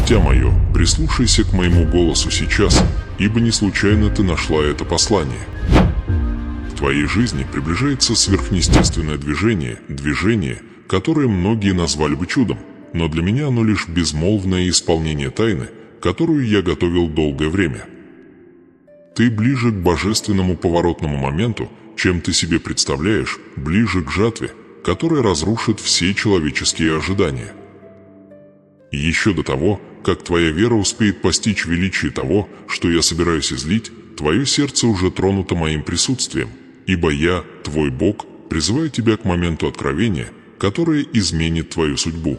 Дитя мое, прислушайся к моему голосу сейчас, ибо не случайно ты нашла это послание. В твоей жизни приближается сверхъестественное движение, которое многие назвали бы чудом, но для меня оно лишь безмолвное исполнение тайны, которую я готовил долгое время. Ты ближе к божественному поворотному моменту, чем ты себе представляешь, ближе к жатве, которая разрушит все человеческие ожидания. Еще до того, как твоя вера успеет постичь величие того, что я собираюсь излить, твое сердце уже тронуто моим присутствием, ибо я, твой Бог, призываю тебя к моменту откровения, которое изменит твою судьбу.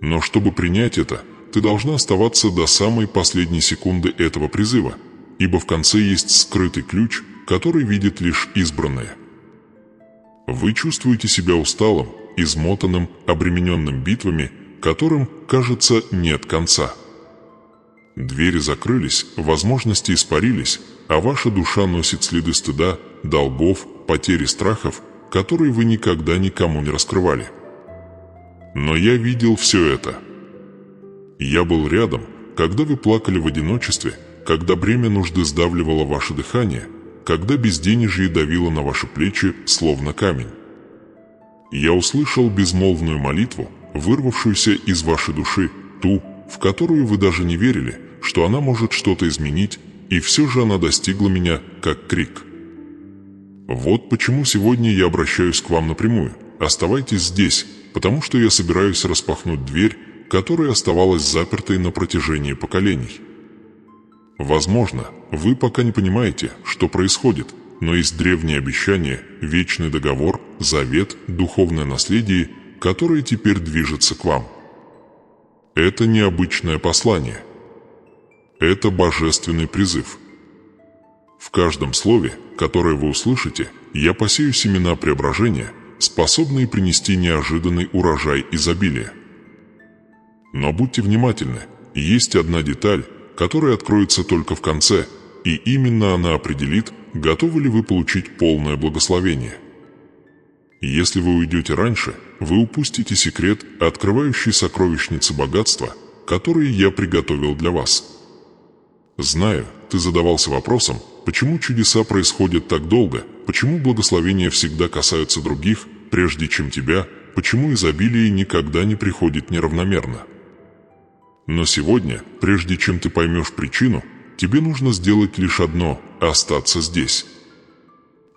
Но чтобы принять это, ты должна оставаться до самой последней секунды этого призыва, ибо в конце есть скрытый ключ, который видит лишь избранные. Вы чувствуете себя усталым, измотанным, обремененным битвами, которым, кажется, нет конца. Двери закрылись, возможности испарились, а ваша душа носит следы стыда, долгов, потери страхов, которые вы никогда никому не раскрывали. Но я видел все это. Я был рядом, когда вы плакали в одиночестве, когда бремя нужды сдавливало ваше дыхание, когда безденежье давило на ваши плечи, словно камень. Я услышал безмолвную молитву, вырвавшуюся из вашей души, ту, в которую вы даже не верили, что она может что-то изменить, и все же она достигла меня, как крик. Вот почему сегодня я обращаюсь к вам напрямую. Оставайтесь здесь, потому что я собираюсь распахнуть дверь, которая оставалась запертой на протяжении поколений. Возможно, вы пока не понимаете, что происходит, но есть древние обещания, вечный договор, завет, духовное наследие, которое теперь движется к вам. Это необычное послание. Это божественный призыв. В каждом слове, которое вы услышите, я посею семена преображения, способные принести неожиданный урожай изобилия. Но будьте внимательны, есть одна деталь, которая откроется только в конце, и именно она определит, готовы ли вы получить полное благословение. Если вы уйдете раньше, вы упустите секрет, открывающий сокровищницы богатства, которые я приготовил для вас. Знаю, ты задавался вопросом, почему чудеса происходят так долго, почему благословения всегда касаются других, прежде чем тебя, почему изобилие никогда не приходит неравномерно. Но сегодня, прежде чем ты поймешь причину, тебе нужно сделать лишь одно – остаться здесь.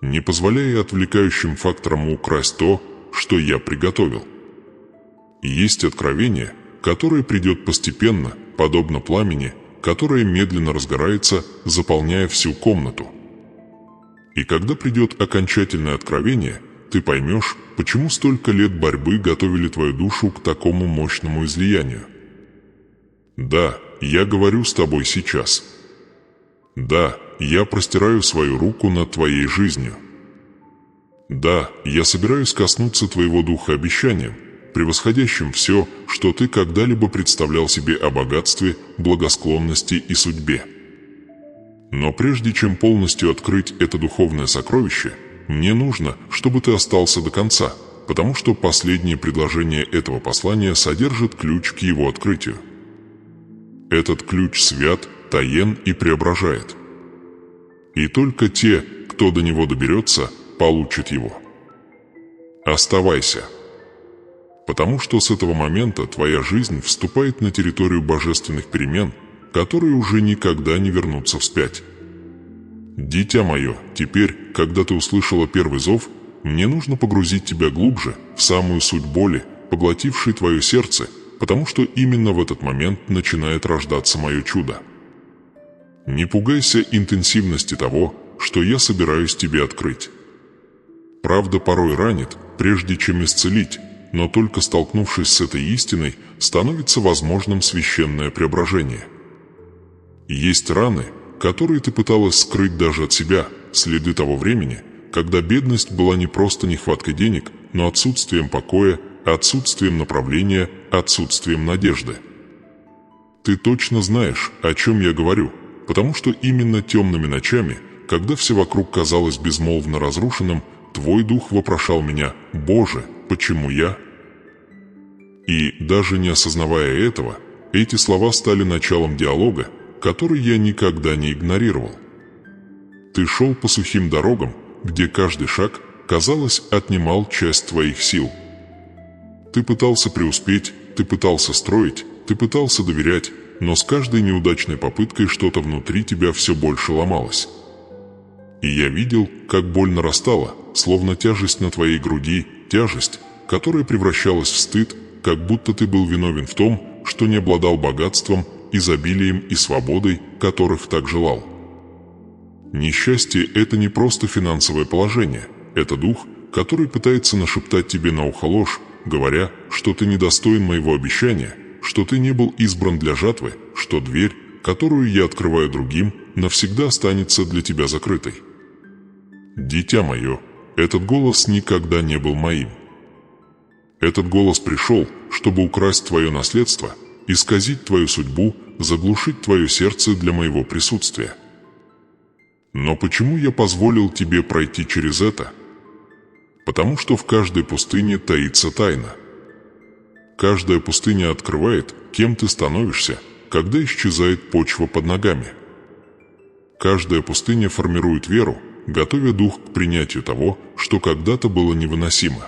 Не позволяя отвлекающим факторам украсть то, что я приготовил. Есть откровение, которое придет постепенно, подобно пламени, которое медленно разгорается, заполняя всю комнату. И когда придет окончательное откровение, ты поймешь, почему столько лет борьбы готовили твою душу к такому мощному излиянию. Да, я говорю с тобой сейчас. Да, я простираю свою руку над твоей жизнью. Да, я собираюсь коснуться твоего духа обещанием, превосходящим все, что ты когда-либо представлял себе о богатстве, благосклонности и судьбе. Но прежде чем полностью открыть это духовное сокровище, мне нужно, чтобы ты остался до конца, потому что последнее предложение этого послания содержит ключ к его открытию. Этот ключ свят, таен и преображает. И только те, кто до него доберется, получат его. Оставайся. Потому что с этого момента твоя жизнь вступает на территорию божественных перемен, которые уже никогда не вернутся вспять. Дитя мое, теперь, когда ты услышала первый зов, мне нужно погрузить тебя глубже, в самую суть боли, поглотившей твое сердце, потому что именно в этот момент начинает рождаться мое чудо. Не пугайся интенсивности того, что я собираюсь тебе открыть. Правда порой ранит, прежде чем исцелить, но только столкнувшись с этой истиной, становится возможным священное преображение. Есть раны, которые ты пыталась скрыть даже от себя, следы того времени, когда бедность была не просто нехваткой денег, но отсутствием покоя, отсутствием направления, отсутствием надежды. Ты точно знаешь, о чем я говорю, потому что именно темными ночами, когда все вокруг казалось безмолвно разрушенным, твой дух вопрошал меня: «Боже, почему я?» И, даже не осознавая этого, эти слова стали началом диалога, который я никогда не игнорировал. Ты шел по сухим дорогам, где каждый шаг, казалось, отнимал часть твоих сил. Ты пытался преуспеть, ты пытался строить, ты пытался доверять, но с каждой неудачной попыткой что-то внутри тебя все больше ломалось. И я видел, как боль нарастала, словно тяжесть на твоей груди, тяжесть, которая превращалась в стыд, как будто ты был виновен в том, что не обладал богатством, изобилием и свободой, которых так желал. Несчастье – это не просто финансовое положение, это дух, который пытается нашептать тебе на ухо ложь, говоря, что ты недостоин моего обещания, что ты не был избран для жатвы, что дверь, которую я открываю другим, навсегда останется для тебя закрытой. Дитя мое, этот голос никогда не был моим. Этот голос пришел, чтобы украсть твое наследство, исказить твою судьбу, заглушить твое сердце для моего присутствия. Но почему я позволил тебе пройти через это? Потому что в каждой пустыне таится тайна. Каждая пустыня открывает, кем ты становишься, когда исчезает почва под ногами. Каждая пустыня формирует веру, готовя дух к принятию того, что когда-то было невыносимо.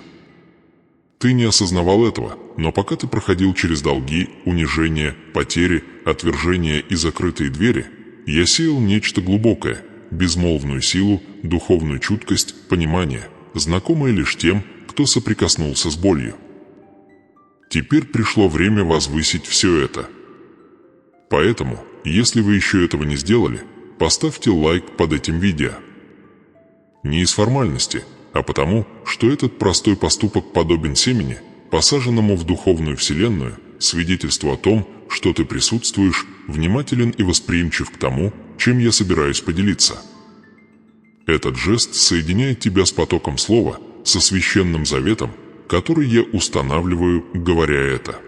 Ты не осознавал этого, но пока ты проходил через долги, унижения, потери, отвержения и закрытые двери, я сеял нечто глубокое, безмолвную силу, духовную чуткость, понимание, знакомое лишь тем, кто соприкоснулся с болью. Теперь пришло время возвысить все это. Поэтому, если вы еще этого не сделали, поставьте лайк под этим видео. Не из формальности, а потому, что этот простой поступок подобен семени, посаженному в духовную вселенную, свидетельству о том, что ты присутствуешь, внимателен и восприимчив к тому, чем я собираюсь поделиться. Этот жест соединяет тебя с потоком слова, со священным заветом, который я устанавливаю, говоря это.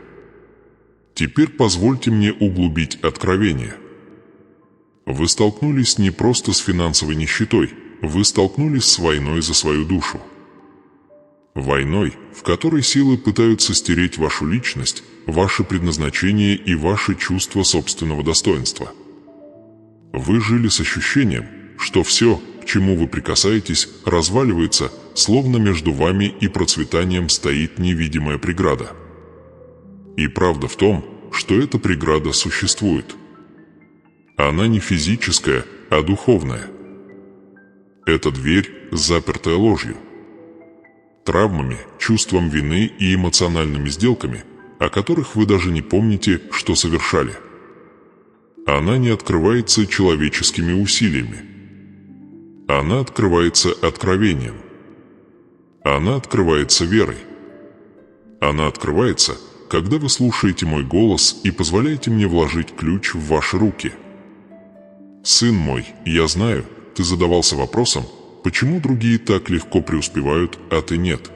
Теперь позвольте мне углубить откровение. Вы столкнулись не просто с финансовой нищетой, вы столкнулись с войной за свою душу. Войной, в которой силы пытаются стереть вашу личность, ваше предназначение и ваше чувство собственного достоинства. Вы жили с ощущением, что все, к чему вы прикасаетесь, разваливается, словно между вами и процветанием стоит невидимая преграда. И правда в том, что эта преграда существует. Она не физическая, а духовная. Это дверь, запертая ложью, травмами, чувством вины и эмоциональными сделками, о которых вы даже не помните, что совершали. Она не открывается человеческими усилиями. Она открывается откровением. Она открывается верой. Она открывается, когда вы слушаете мой голос и позволяете мне вложить ключ в ваши руки. Сын мой, я знаю, ты задавался вопросом, почему другие так легко преуспевают, а ты нет?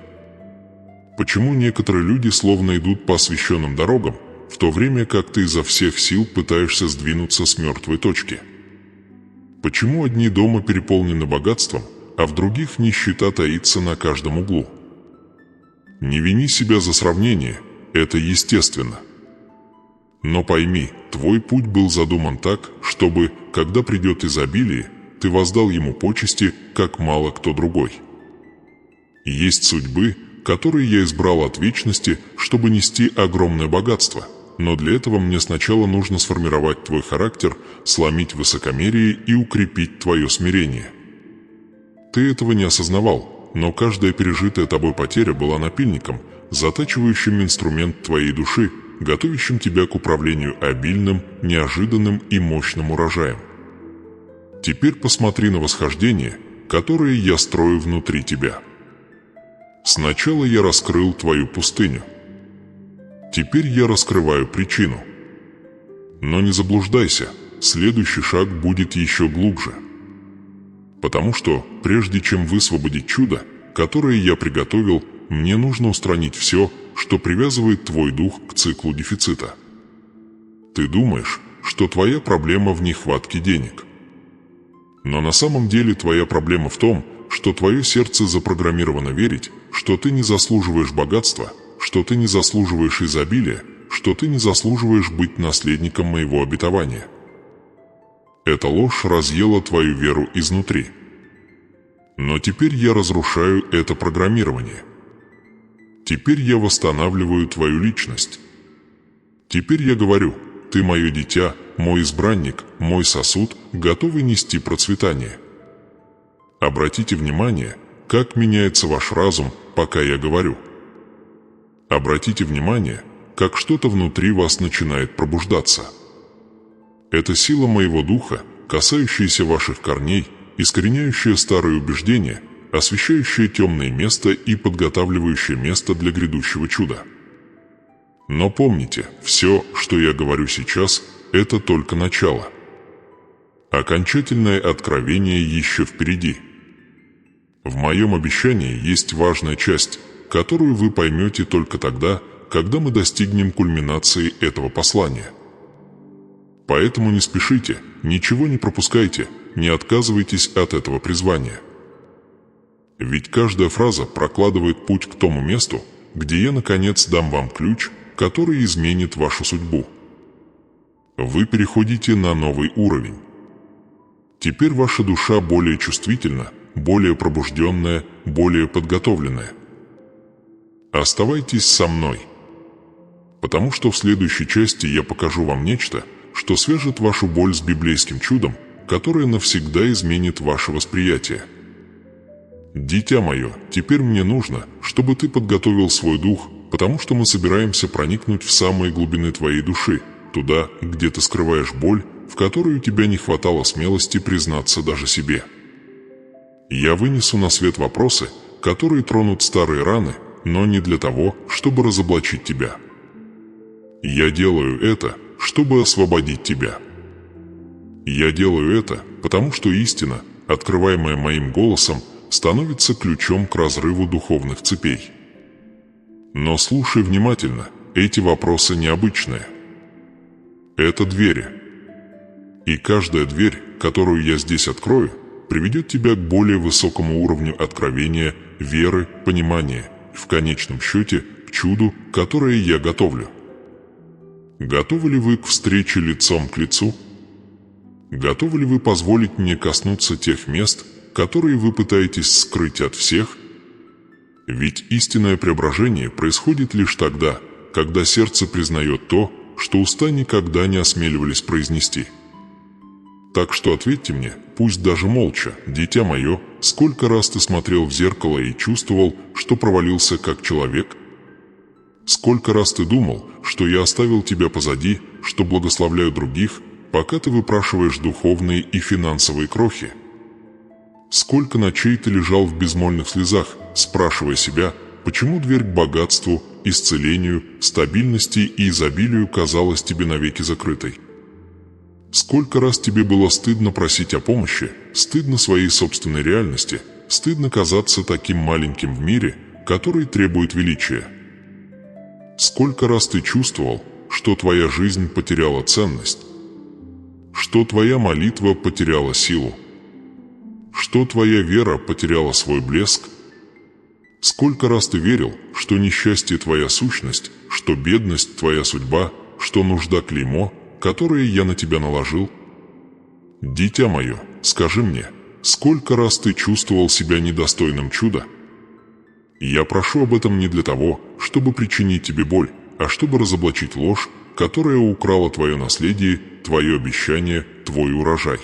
Почему некоторые люди словно идут по освещенным дорогам, в то время как ты изо всех сил пытаешься сдвинуться с мертвой точки? Почему одни дома переполнены богатством, а в других нищета таится на каждом углу? Не вини себя за сравнение, это естественно. Но пойми, твой путь был задуман так, чтобы, когда придет изобилие, ты воздал ему почести, как мало кто другой. Есть судьбы, которые я избрал от вечности, чтобы нести огромное богатство, но для этого мне сначала нужно сформировать твой характер, сломить высокомерие и укрепить твое смирение. Ты этого не осознавал, но каждая пережитая тобой потеря была напильником, затачивающим инструмент твоей души, готовящим тебя к управлению обильным, неожиданным и мощным урожаем. Теперь посмотри на восхождение, которое я строю внутри тебя. Сначала я раскрыл твою пустыню. Теперь я раскрываю причину. Но не заблуждайся, следующий шаг будет еще глубже. Потому что, прежде чем высвободить чудо, которое я приготовил, мне нужно устранить все, что привязывает твой дух к циклу дефицита. Ты думаешь, что твоя проблема в нехватке денег. Но на самом деле твоя проблема в том, что твое сердце запрограммировано верить, что ты не заслуживаешь богатства, что ты не заслуживаешь изобилия, что ты не заслуживаешь быть наследником моего обетования. Эта ложь разъела твою веру изнутри. Но теперь я разрушаю это программирование. Теперь я восстанавливаю твою личность. Теперь я говорю: ты мое дитя, мой избранник, мой сосуд, готовый нести процветание. Обратите внимание, как меняется ваш разум, пока я говорю. Обратите внимание, как что-то внутри вас начинает пробуждаться. Это сила моего духа, касающаяся ваших корней, искореняющая старые убеждения, освещающая темное место и подготавливающая место для грядущего чуда. Но помните, все, что я говорю сейчас, это только начало. Окончательное откровение еще впереди. В моем обещании есть важная часть, которую вы поймете только тогда, когда мы достигнем кульминации этого послания. Поэтому не спешите, ничего не пропускайте, не отказывайтесь от этого призвания. Ведь каждая фраза прокладывает путь к тому месту, где я наконец дам вам ключ, который изменит вашу судьбу. Вы переходите на новый уровень. Теперь ваша душа более чувствительна, более пробужденная, более подготовленная. Оставайтесь со мной, потому что в следующей части я покажу вам нечто, что свяжет вашу боль с библейским чудом, которое навсегда изменит ваше восприятие. Дитя мое, теперь мне нужно, чтобы ты подготовил свой дух, потому что мы собираемся проникнуть в самые глубины твоей души, туда, где ты скрываешь боль, в которой у тебя не хватало смелости признаться даже себе. Я вынесу на свет вопросы, которые тронут старые раны, но не для того, чтобы разоблачить тебя. Я делаю это, чтобы освободить тебя. Я делаю это, потому что истина, открываемая моим голосом, становится ключом к разрыву духовных цепей. Но слушай внимательно, эти вопросы необычные. Это двери. И каждая дверь, которую я здесь открою, приведет тебя к более высокому уровню откровения, веры, понимания, в конечном счете, к чуду, которое я готовлю. Готовы ли вы к встрече лицом к лицу? Готовы ли вы позволить мне коснуться тех мест, которые вы пытаетесь скрыть от всех? Ведь истинное преображение происходит лишь тогда, когда сердце признает то, что уста никогда не осмеливались произнести. Так что ответьте мне, пусть даже молча, дитя мое, сколько раз ты смотрел в зеркало и чувствовал, что провалился как человек? Сколько раз ты думал, что я оставил тебя позади, что благословляю других, пока ты выпрашиваешь духовные и финансовые крохи? Сколько ночей ты лежал в безмольных слезах, спрашивая себя, почему дверь к богатству, исцелению, стабильности и изобилию казалась тебе навеки закрытой? Сколько раз тебе было стыдно просить о помощи, стыдно своей собственной реальности, стыдно казаться таким маленьким в мире, который требует величия? Сколько раз ты чувствовал, что твоя жизнь потеряла ценность, что твоя молитва потеряла силу, что твоя вера потеряла свой блеск? Сколько раз ты верил, что несчастье твоя сущность, что бедность твоя судьба, что нужда клеймо, которое я на тебя наложил? Дитя мое, скажи мне, сколько раз ты чувствовал себя недостойным чуда? Я прошу об этом не для того, чтобы причинить тебе боль, а чтобы разоблачить ложь, которая украла твое наследие, твое обещание, твой урожай.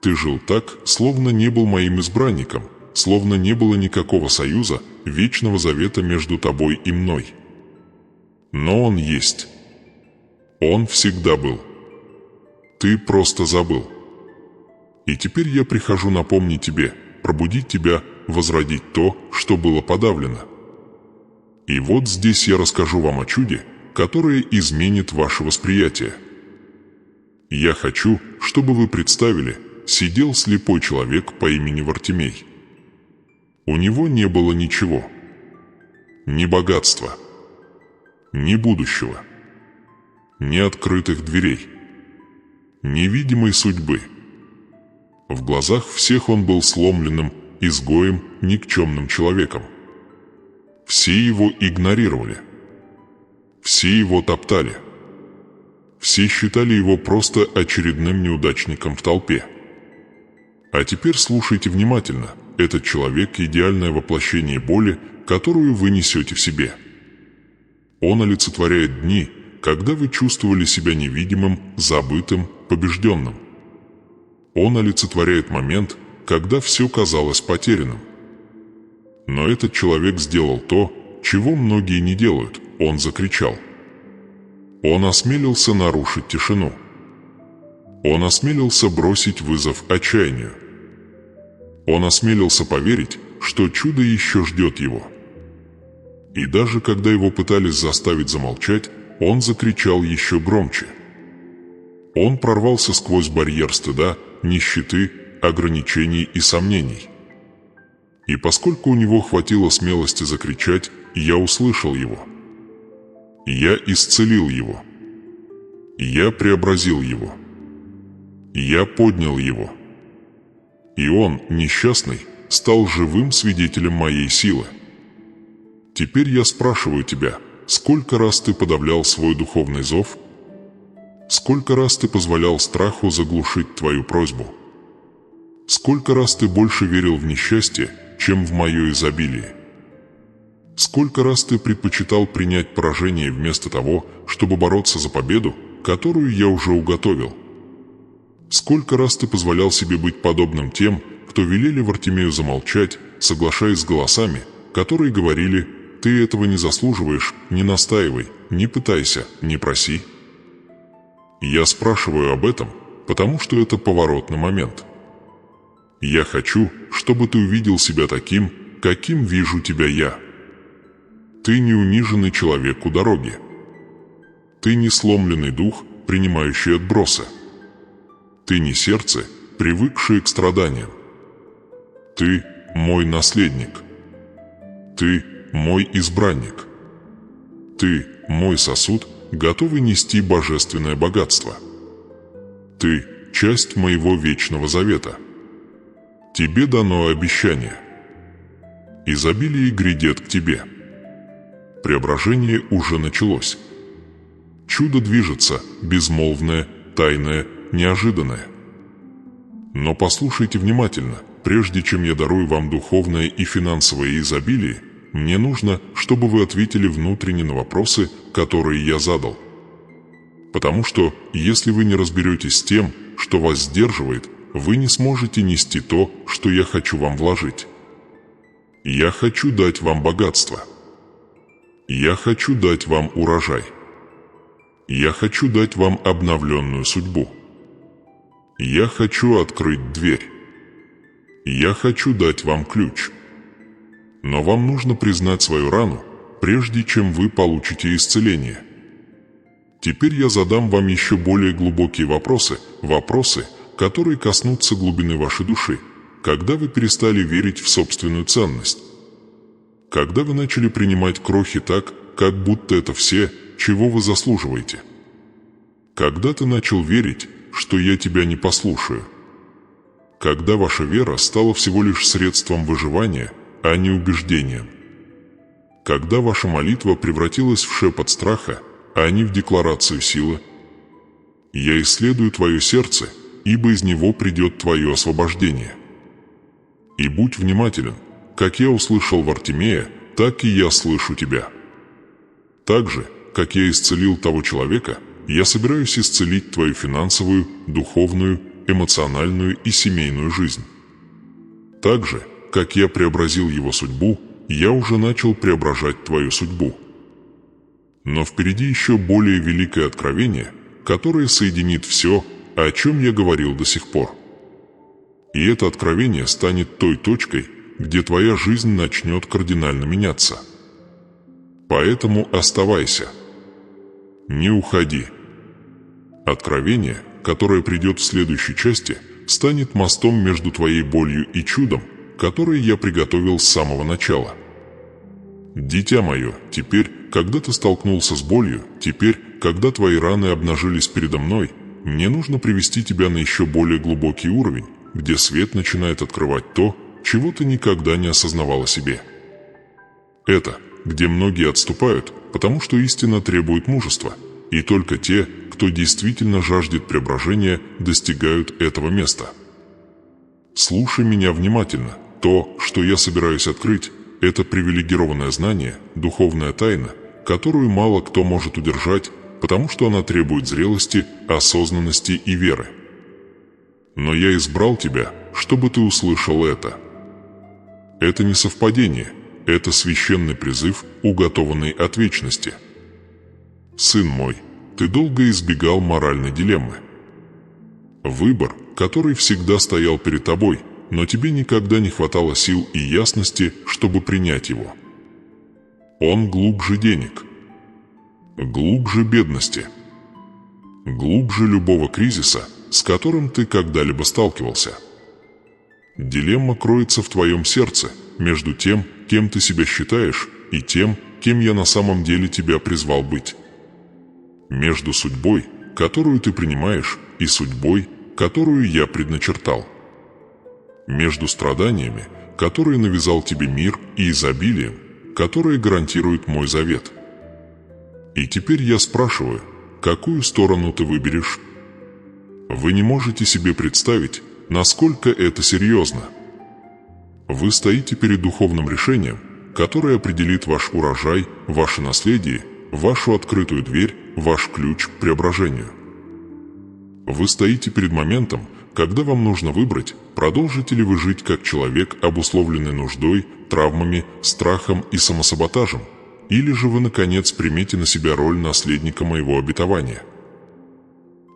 Ты жил так, словно не был моим избранником, словно не было никакого союза, вечного завета между тобой и мной. Но он есть. Он всегда был. Ты просто забыл. И теперь я прихожу напомнить тебе, пробудить тебя, возродить то, что было подавлено. И вот здесь я расскажу вам о чуде, которое изменит ваше восприятие. Я хочу, чтобы вы представили, сидел слепой человек по имени Вартимей. У него не было ничего. Ни богатства, ни будущего, ни открытых дверей, ни видимой судьбы. В глазах всех он был сломленным, изгоем, никчемным человеком. Все его игнорировали. Все его топтали. Все считали его просто очередным неудачником в толпе. А теперь слушайте внимательно. Этот человек – идеальное воплощение боли, которую вы несете в себе. Он олицетворяет дни, когда вы чувствовали себя невидимым, забытым, побежденным. Он олицетворяет момент, когда все казалось потерянным. Но этот человек сделал то, чего многие не делают. Он закричал. Он осмелился нарушить тишину. Он осмелился бросить вызов отчаянию. Он осмелился поверить, что чудо еще ждет его. И даже когда его пытались заставить замолчать, он закричал еще громче. Он прорвался сквозь барьер стыда, нищеты, ограничений и сомнений. И поскольку у него хватило смелости закричать, я услышал его. Я исцелил его. Я преобразил его. Я поднял его. И он, несчастный, стал живым свидетелем моей силы. Теперь я спрашиваю тебя, сколько раз ты подавлял свой духовный зов? Сколько раз ты позволял страху заглушить твою просьбу? Сколько раз ты больше верил в несчастье, чем в мое изобилие? Сколько раз ты предпочитал принять поражение вместо того, чтобы бороться за победу, которую я уже уготовил? Сколько раз ты позволял себе быть подобным тем, кто велели Вартимею замолчать, соглашаясь с голосами, которые говорили: «Ты этого не заслуживаешь, не настаивай, не пытайся, не проси». Я спрашиваю об этом, потому что это поворотный момент. Я хочу, чтобы ты увидел себя таким, каким вижу тебя я. Ты не униженный человек у дороги. Ты не сломленный дух, принимающий отбросы. Ты не сердце, привыкшее к страданиям. Ты мой наследник. Ты мой избранник. Ты мой сосуд, готовый нести божественное богатство. Ты часть моего вечного завета. Тебе дано обещание. Изобилие грядет к тебе. Преображение уже началось. Чудо движется, безмолвное, тайное, неожиданное. Но послушайте внимательно, прежде чем я дарую вам духовное и финансовое изобилие, мне нужно, чтобы вы ответили внутренне на вопросы, которые я задал. Потому что, если вы не разберетесь с тем, что вас сдерживает, вы не сможете нести то, что я хочу вам вложить. Я хочу дать вам богатство. Я хочу дать вам урожай. Я хочу дать вам обновленную судьбу. Я хочу открыть дверь. Я хочу дать вам ключ. Но вам нужно признать свою рану, прежде чем вы получите исцеление. Теперь я задам вам еще более глубокие вопросы, которые коснутся глубины вашей души, когда вы перестали верить в собственную ценность. Когда вы начали принимать крохи так, как будто это все, чего вы заслуживаете. Когда ты начал верить, что я тебя не послушаю. Когда ваша вера стала всего лишь средством выживания, а не убеждением. Когда ваша молитва превратилась в шепот страха, а не в декларацию силы. Я исследую твое сердце, ибо из него придет твое освобождение. И будь внимателен, как я услышал Вартимея, так и я слышу тебя. Так же, как я исцелил того человека, я собираюсь исцелить твою финансовую, духовную, эмоциональную и семейную жизнь. Так же, как я преобразил его судьбу, я уже начал преображать твою судьбу. Но впереди еще более великое откровение, которое соединит все, о чем я говорил до сих пор. И это откровение станет той точкой, где твоя жизнь начнет кардинально меняться. Поэтому оставайся. Не уходи. Откровение, которое придет в следующей части, станет мостом между твоей болью и чудом, которое я приготовил с самого начала. Дитя мое, теперь, когда ты столкнулся с болью, теперь, когда твои раны обнажились передо мной, мне нужно привести тебя на еще более глубокий уровень, где свет начинает открывать то, чего ты никогда не осознавал о себе. Это, где многие отступают, потому что истина требует мужества, и только те, кто действительно жаждет преображения, достигают этого места. Слушай меня внимательно. То, что я собираюсь открыть, это привилегированное знание, духовная тайна, которую мало кто может удержать, потому что она требует зрелости, осознанности и веры. Но я избрал тебя, чтобы ты услышал это. Это не совпадение, это священный призыв, уготованный от вечности. Сын мой, ты долго избегал моральной дилеммы. Выбор, который всегда стоял перед тобой, но тебе никогда не хватало сил и ясности, чтобы принять его. Он глубже денег, глубже бедности, глубже любого кризиса, с которым ты когда-либо сталкивался. Дилемма кроется в твоем сердце, между тем, кем ты себя считаешь, и тем, кем я на самом деле тебя призвал быть. Между судьбой, которую ты принимаешь, и судьбой, которую я предначертал. Между страданиями, которые навязал тебе мир, и изобилием, которое гарантирует мой завет. И теперь я спрашиваю, какую сторону ты выберешь? Вы не можете себе представить, насколько это серьезно. Вы стоите перед духовным решением, которое определит ваш урожай, ваше наследие, вашу открытую дверь, ваш ключ к преображению. Вы стоите перед моментом, когда вам нужно выбрать, продолжите ли вы жить как человек, обусловленный нуждой, травмами, страхом и самосаботажем, или же вы, наконец, примете на себя роль наследника моего обетования.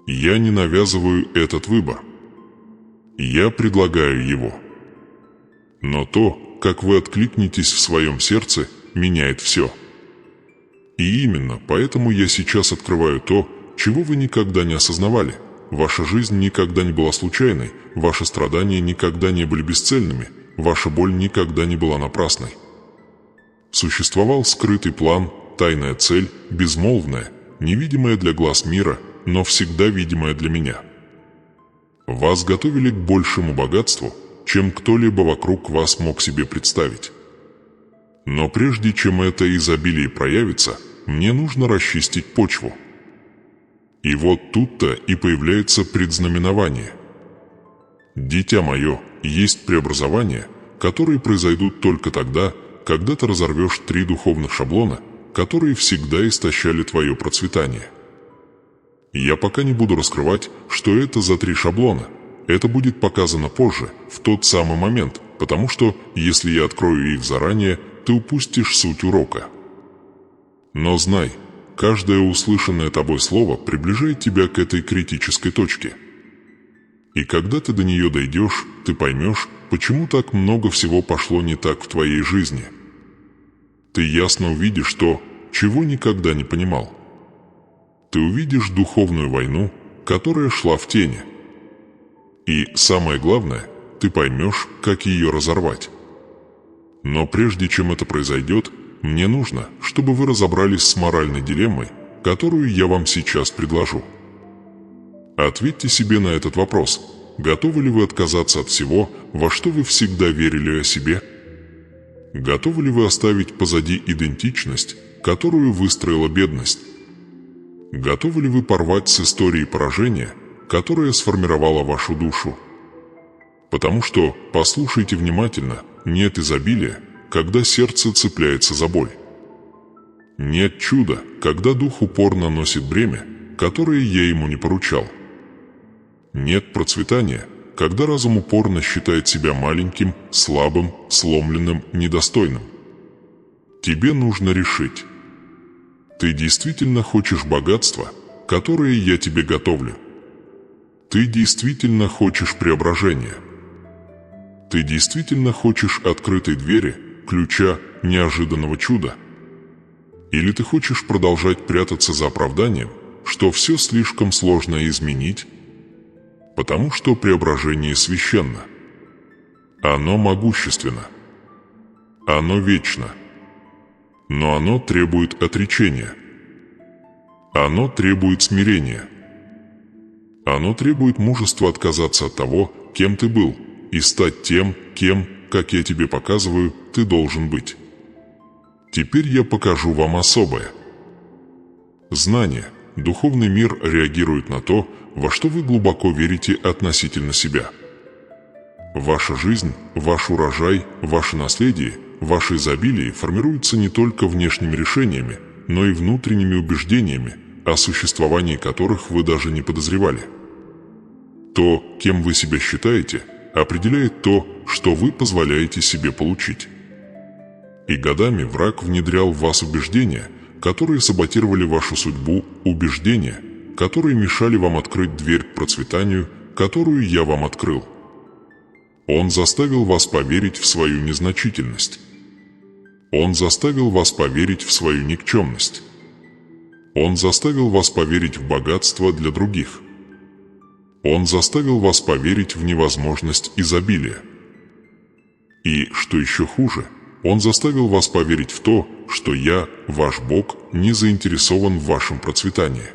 Я не навязываю этот выбор. Я предлагаю его. Но то, как вы откликнетесь в своем сердце, меняет все. И именно поэтому я сейчас открываю то, чего вы никогда не осознавали. Ваша жизнь никогда не была случайной, ваши страдания никогда не были бесцельными, ваша боль никогда не была напрасной. Существовал скрытый план, тайная цель, безмолвная, невидимая для глаз мира, но всегда видимая для меня. Вас готовили к большему богатству, чем кто-либо вокруг вас мог себе представить. Но прежде чем это изобилие проявится, мне нужно расчистить почву. И вот тут-то и появляется предзнаменование. Дитя мое, есть преобразования, которые произойдут только тогда, когда ты разорвешь 3 духовных шаблона, которые всегда истощали твое процветание. Я пока не буду раскрывать, что это за 3 шаблона. Это будет показано позже, в тот самый момент, потому что, если я открою их заранее, ты упустишь суть урока. Но знай, каждое услышанное тобой слово приближает тебя к этой критической точке. И когда ты до нее дойдешь, ты поймешь, почему так много всего пошло не так в твоей жизни. Ты ясно увидишь то, чего никогда не понимал. Ты увидишь духовную войну, которая шла в тени. И самое главное, ты поймешь, как ее разорвать. Но прежде чем это произойдет, мне нужно, чтобы вы разобрались с моральной дилеммой, которую я вам сейчас предложу. Ответьте себе на этот вопрос. Готовы ли вы отказаться от всего, во что вы всегда верили о себе? Готовы ли вы оставить позади идентичность, которую выстроила бедность? Готовы ли вы порвать с историей поражения, которая сформировала вашу душу? Потому что, послушайте внимательно, нет изобилия, когда сердце цепляется за боль. Нет чуда, когда дух упорно носит бремя, которое я ему не поручал. Нет процветания, когда разум упорно считает себя маленьким, слабым, сломленным, недостойным. Тебе нужно решить. Ты действительно хочешь богатства, которое я тебе готовлю? Ты действительно хочешь преображения? Ты действительно хочешь открытой двери, ключа, неожиданного чуда? Или ты хочешь продолжать прятаться за оправданием, что все слишком сложно изменить? Потому что преображение священно. Оно могущественно. Оно вечно. Но оно требует отречения. Оно требует смирения. Оно требует мужества отказаться от того, кем ты был, и стать тем, кем, как я тебе показываю, ты должен быть. Теперь я покажу вам особое, Знание. Духовный мир реагирует на то, во что вы глубоко верите относительно себя. Ваша жизнь, ваш урожай, ваше наследие, ваше изобилие формируются не только внешними решениями, но и внутренними убеждениями, о существовании которых вы даже не подозревали. То, кем вы себя считаете, определяет то, что вы позволяете себе получить. И годами враг внедрял в вас убеждения, которые саботировали вашу судьбу, убеждения, которые мешали вам открыть дверь к процветанию, которую я вам открыл. Он заставил вас поверить в свою незначительность. Он заставил вас поверить в свою никчемность. Он заставил вас поверить в богатство для других. Он заставил вас поверить в невозможность изобилия. И, что еще хуже, он заставил вас поверить в то, что я, ваш Бог, не заинтересован в вашем процветании.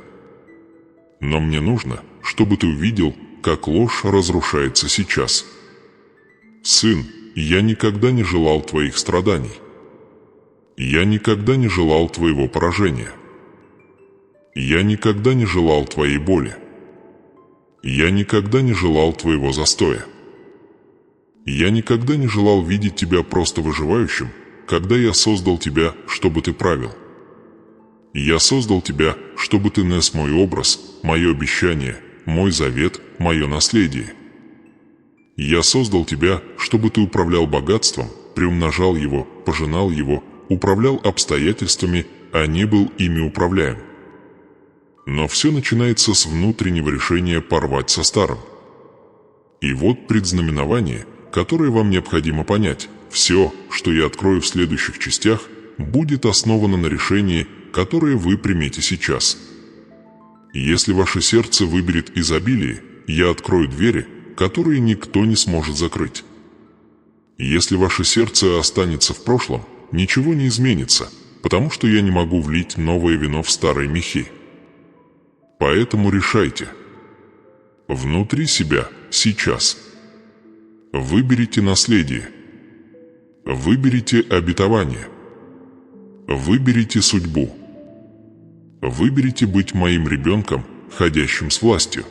Но мне нужно, чтобы ты увидел, как ложь разрушается сейчас. Сын, я никогда не желал твоих страданий. Я никогда не желал твоего поражения. Я никогда не желал твоей боли. Я никогда не желал твоего застоя. Я никогда не желал видеть тебя просто выживающим, когда я создал тебя, чтобы ты правил. Я создал тебя, чтобы ты нес мой образ, мое обещание, мой завет, мое наследие. Я создал тебя, чтобы ты управлял богатством, приумножал его, пожинал его, управлял обстоятельствами, а не был ими управляем. Но все начинается с внутреннего решения порвать со старым. И вот предзнаменование, которое вам необходимо понять. Все, что я открою в следующих частях, будет основано на решении, которое вы примете сейчас. Если ваше сердце выберет изобилие, я открою двери, которые никто не сможет закрыть. Если ваше сердце останется в прошлом, ничего не изменится, потому что я не могу влить новое вино в старые мехи. Поэтому решайте. Внутри себя, сейчас. Выберите наследие. Выберите обетование. Выберите судьбу. Выберите быть моим ребенком, ходящим с властью.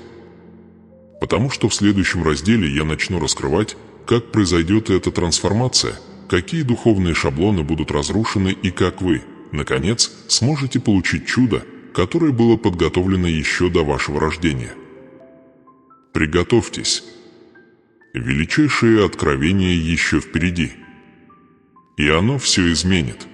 Потому что в следующем разделе я начну раскрывать, как произойдет эта трансформация, какие духовные шаблоны будут разрушены и как вы, наконец, сможете получить чудо, которое было подготовлено еще до вашего рождения. Приготовьтесь. Величайшее откровение еще впереди. И оно все изменит.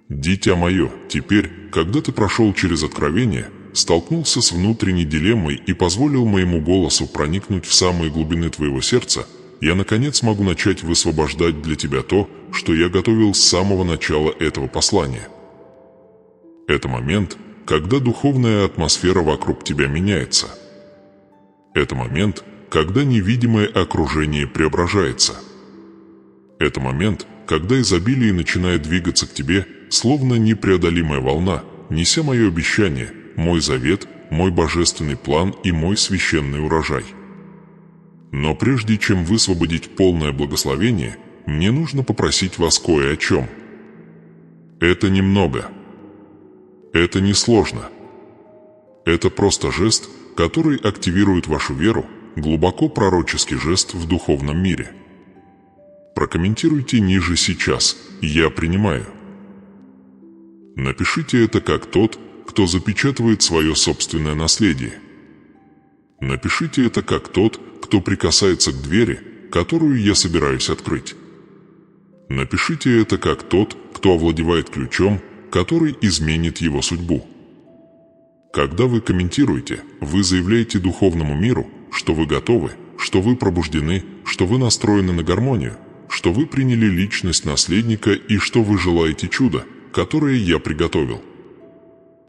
Дитя мое, теперь, когда ты прошел через откровение, столкнулся с внутренней дилеммой и позволил моему голосу проникнуть в самые глубины твоего сердца, я наконец могу начать высвобождать для тебя то, что я готовил с самого начала этого послания. Это момент, когда духовная атмосфера вокруг тебя меняется. Это момент, когда невидимое окружение преображается. Это момент, когда изобилие начинает двигаться к тебе, словно непреодолимая волна, неся мое обещание, мой завет, мой божественный план и мой священный урожай. Но прежде чем высвободить полное благословение, мне нужно попросить вас кое о чем. Это немного. Это несложно. Это просто жест, который активирует вашу веру, глубоко пророческий жест в духовном мире. Прокомментируйте ниже сейчас «Я принимаю». Напишите это как тот, кто запечатывает свое собственное наследие. Напишите это как тот, кто прикасается к двери, которую я собираюсь открыть. Напишите это как тот, кто овладевает ключом, который изменит его судьбу. Когда вы комментируете, вы заявляете духовному миру, что вы готовы, что вы пробуждены, что вы настроены на гармонию, что вы приняли личность наследника и что вы желаете чуда, которое я приготовил.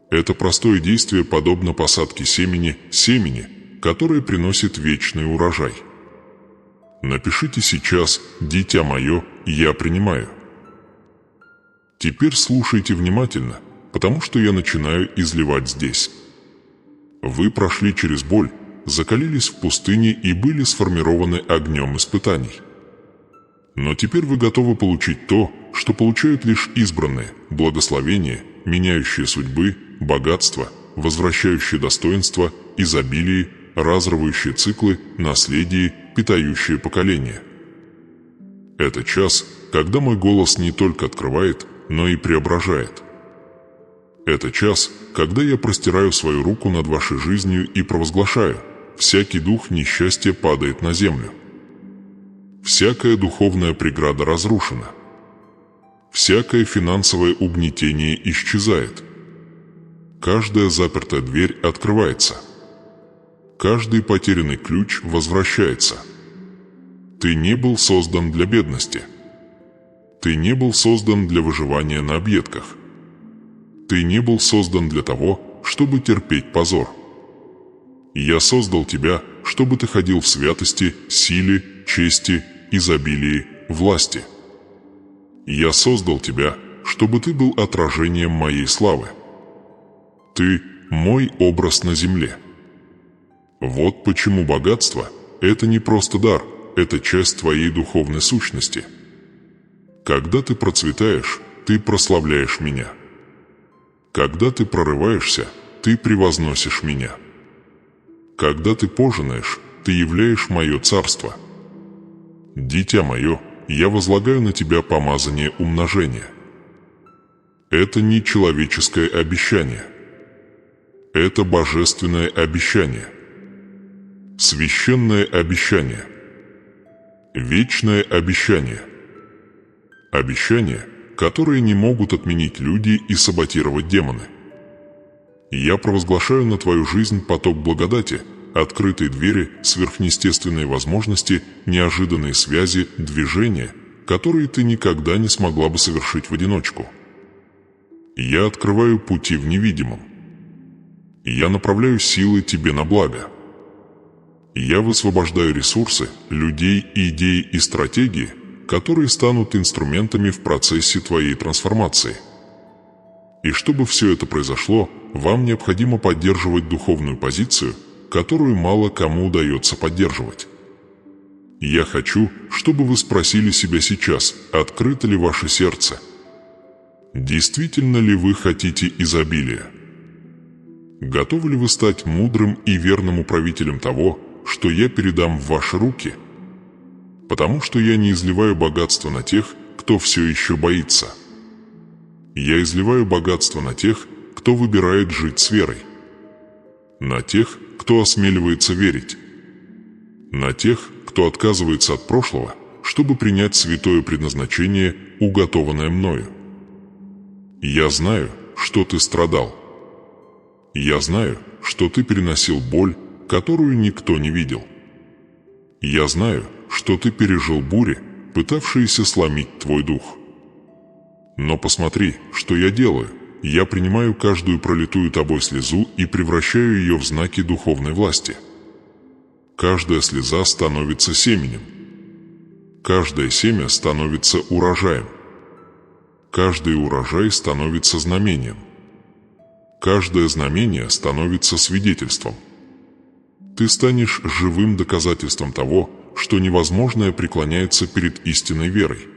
Это простое действие подобно посадке семени, которое приносит вечный урожай. Напишите сейчас «Дитя мое, я принимаю». Теперь слушайте внимательно, потому что я начинаю изливать здесь. Вы прошли через боль, закалились в пустыне и были сформированы огнем испытаний. Но теперь вы готовы получить то, что получают лишь избранные, благословения, меняющие судьбы, богатство, возвращающее достоинство, изобилие, разрывающие циклы, наследие, питающее поколение. Это час, когда мой голос не только открывает, но и преображает. Это час, когда я простираю свою руку над вашей жизнью и провозглашаю: всякий дух несчастья падает на землю. Всякая духовная преграда разрушена. Всякое финансовое угнетение исчезает. Каждая запертая дверь открывается. Каждый потерянный ключ возвращается. Ты не был создан для бедности. Ты не был создан для выживания на объедках. Ты не был создан для того, чтобы терпеть позор. Я создал тебя, чтобы ты ходил в святости, силе, чести, изобилии, власти. Я создал тебя, чтобы ты был отражением моей славы. Ты – мой образ на земле. Вот почему богатство – это не просто дар, это часть твоей духовной сущности. Когда ты процветаешь, ты прославляешь меня. Когда ты прорываешься, ты превозносишь меня. Когда ты пожинаешь, ты являешь мое царство. Дитя мое, я возлагаю на тебя помазание умножения. Это не человеческое обещание. Это божественное обещание. Священное обещание. Вечное обещание. Обещание, которые не могут отменить люди и саботировать демоны. Я провозглашаю на твою жизнь поток благодати, открытые двери, сверхъестественные возможности, неожиданные связи, движения, которые ты никогда не смогла бы совершить в одиночку. Я открываю пути в невидимом. Я направляю силы тебе на благо. Я высвобождаю ресурсы, людей, идеи и стратегии, которые станут инструментами в процессе твоей трансформации. И чтобы все это произошло, вам необходимо поддерживать духовную позицию, которую мало кому удается поддерживать. Я хочу, чтобы вы спросили себя сейчас, открыто ли ваше сердце. Действительно ли вы хотите изобилия? Готовы ли вы стать мудрым и верным управителем того, что я передам в ваши руки? Потому что я не изливаю богатство на тех, кто все еще боится. Я изливаю богатство на тех, кто выбирает жить с верой. На тех, кто осмеливается верить. На тех, кто отказывается от прошлого, чтобы принять святое предназначение, уготованное мною. Я знаю, что ты страдал. Я знаю, что ты переносил боль, которую никто не видел. Я знаю, что ты пережил бури, пытавшиеся сломить твой дух. Но посмотри, что я делаю. Я принимаю каждую пролитую тобой слезу и превращаю ее в знаки духовной власти. Каждая слеза становится семенем. Каждое семя становится урожаем. Каждый урожай становится знамением. Каждое знамение становится свидетельством. Ты станешь живым доказательством того, что невозможное преклоняется перед истинной верой.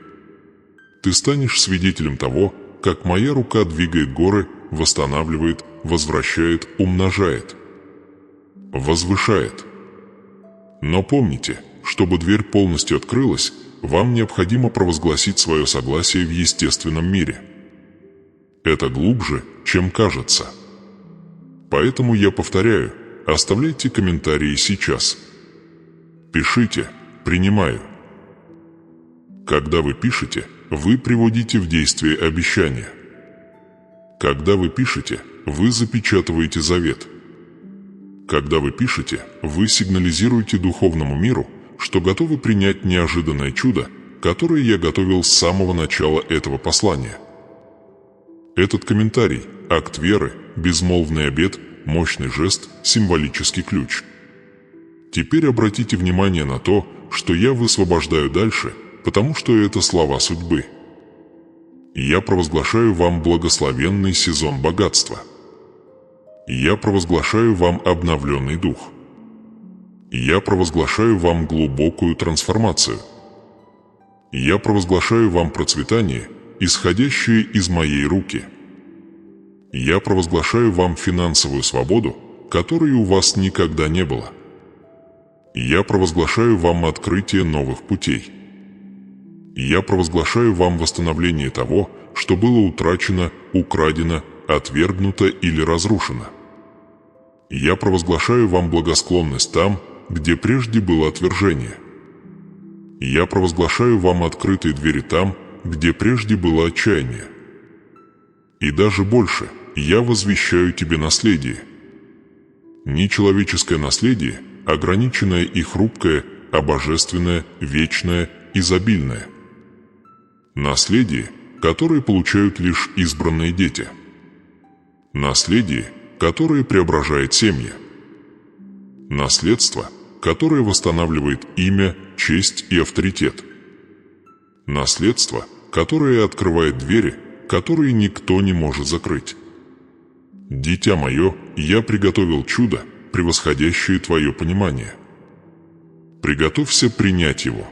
Ты станешь свидетелем того, как моя рука двигает горы, восстанавливает, возвращает, умножает, возвышает. Но помните, чтобы дверь полностью открылась, вам необходимо провозгласить свое согласие в естественном мире. Это глубже, чем кажется. Поэтому я повторяю, оставляйте комментарии сейчас. Пишите «Принимаю». Когда вы пишете, вы приводите в действие обещание. Когда вы пишете, вы запечатываете завет. Когда вы пишете, вы сигнализируете духовному миру, что готовы принять неожиданное чудо, которое я готовил с самого начала этого послания. Этот комментарий – акт веры, безмолвный обет, мощный жест, символический ключ. Теперь обратите внимание на то, что я высвобождаю дальше, потому что это слова судьбы. Я провозглашаю вам благословенный сезон богатства. Я провозглашаю вам обновленный дух. Я провозглашаю вам глубокую трансформацию. Я провозглашаю вам процветание, исходящее из моей руки. Я провозглашаю вам финансовую свободу, которой у вас никогда не было. Я провозглашаю вам открытие новых путей. Я провозглашаю вам восстановление того, что было утрачено, украдено, отвергнуто или разрушено. Я провозглашаю вам благосклонность там, где прежде было отвержение. Я провозглашаю вам открытые двери там, где прежде было отчаяние. И даже больше, я возвещаю тебе наследие. Не человеческое наследие, ограниченное и хрупкое, а божественное, вечное, изобильное. Наследие, которое получают лишь избранные дети. Наследие, которое преображает семьи. Наследство, которое восстанавливает имя, честь и авторитет. Наследство, которое открывает двери, которые никто не может закрыть. Дитя мое, я приготовил чудо, превосходящее твое понимание. Приготовься принять его.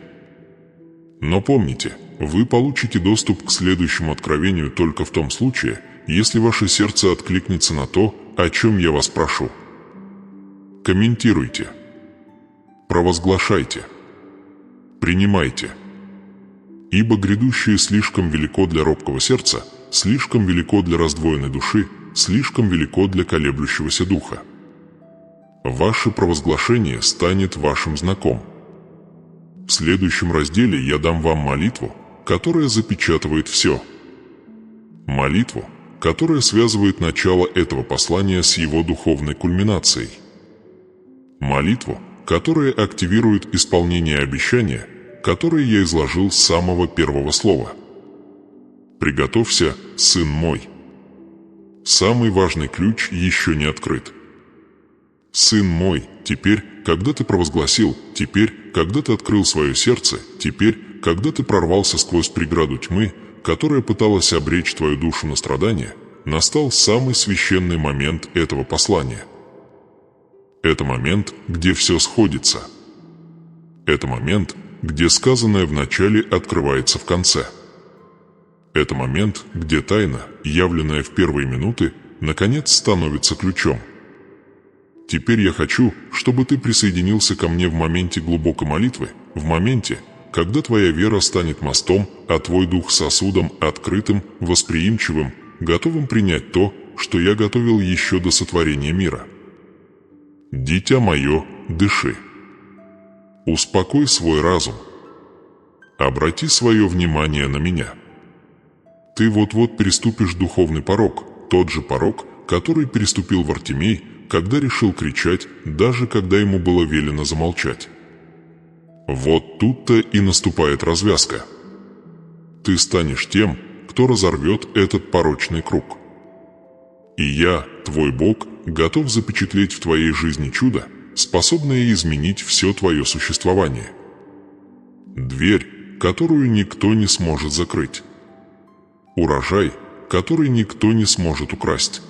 Но помните, вы получите доступ к следующему откровению только в том случае, если ваше сердце откликнется на то, о чем я вас прошу. Комментируйте. Провозглашайте. Принимайте. Ибо грядущее слишком велико для робкого сердца, слишком велико для раздвоенной души, слишком велико для колеблющегося духа. Ваше провозглашение станет вашим знаком. В следующем разделе я дам вам молитву, которая запечатывает все. Молитву, которая связывает начало этого послания с его духовной кульминацией. Молитву, которая активирует исполнение обещания, которое я изложил с самого первого слова. Приготовься, сын мой. Самый важный ключ еще не открыт. Сын мой, теперь, когда ты провозгласил, теперь, когда ты открыл свое сердце, теперь, когда ты прорвался сквозь преграду тьмы, которая пыталась обречь твою душу на страдания, настал самый священный момент этого послания. Это момент, где все сходится. Это момент, где сказанное в начале открывается в конце. Это момент, где тайна, явленная в первые минуты, наконец становится ключом. Теперь я хочу, чтобы ты присоединился ко мне в моменте глубокой молитвы, в моменте, когда твоя вера станет мостом, а твой дух сосудом открытым, восприимчивым, готовым принять то, что я готовил еще до сотворения мира. Дитя мое, дыши. Успокой свой разум. Обрати свое внимание на меня. Ты вот-вот переступишь духовный порог, тот же порог, который переступил Вартимей, когда решил кричать, даже когда ему было велено замолчать. Вот тут-то и наступает развязка. Ты станешь тем, кто разорвет этот порочный круг. И я, твой Бог, готов запечатлеть в твоей жизни чудо, способное изменить все твое существование. Дверь, которую никто не сможет закрыть. Урожай, который никто не сможет украсть.